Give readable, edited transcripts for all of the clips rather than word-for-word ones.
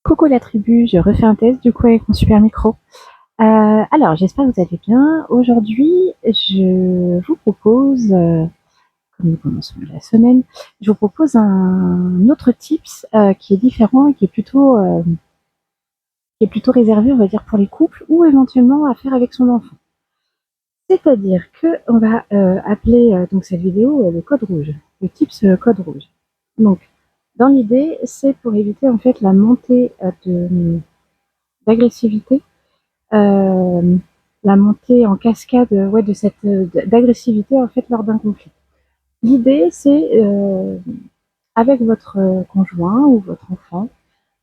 Coucou la tribu, je refais un test du coup avec mon super micro. Alors, j'espère que vous allez bien. Aujourd'hui, je vous propose, comme nous commençons la semaine, je vous propose un autre tips qui est différent et qui est plutôt réservé, on va dire, pour les couples ou éventuellement à faire avec son enfant. C'est-à-dire que on va appeler donc cette vidéo le code rouge, le tips code rouge. Donc, dans l'idée, c'est pour éviter en fait la montée d'agressivité, euh, la montée en cascade ouais, de cette d'agressivité en fait lors d'un conflit. L'idée, c'est avec votre conjoint ou votre enfant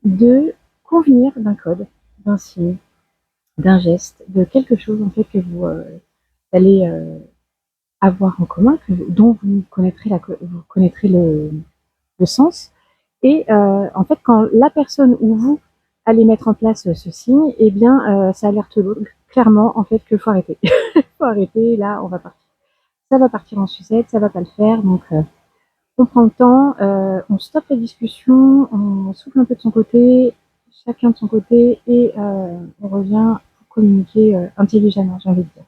de convenir d'un code, d'un signe, d'un geste, de quelque chose en fait que vous allez avoir en commun, dont vous connaîtrez le sens. Et en fait, quand la personne ou vous allez mettre en place ce signe, eh bien, ça alerte l'autre clairement en fait que faut arrêter. Faut arrêter, là, on va partir. Ça va partir en sucette, ça va pas le faire. Donc, on prend le temps, on stoppe la discussion, on souffle un peu de son côté, chacun de son côté, et on revient pour communiquer intelligemment, j'ai envie de dire.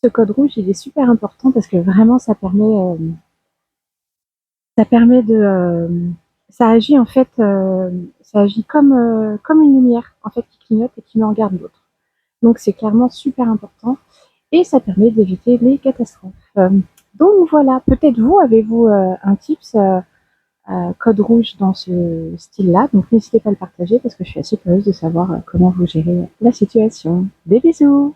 Ce code rouge, il est super important parce que vraiment, ça permet ça agit en fait, ça agit comme une lumière en fait qui clignote et qui met en garde l'autre. Donc c'est clairement super important et ça permet d'éviter les catastrophes. Donc voilà, peut-être vous avez-vous un tips code rouge dans ce style-là, donc n'hésitez pas à le partager parce que je suis assez curieuse de savoir comment vous gérez la situation. Des bisous!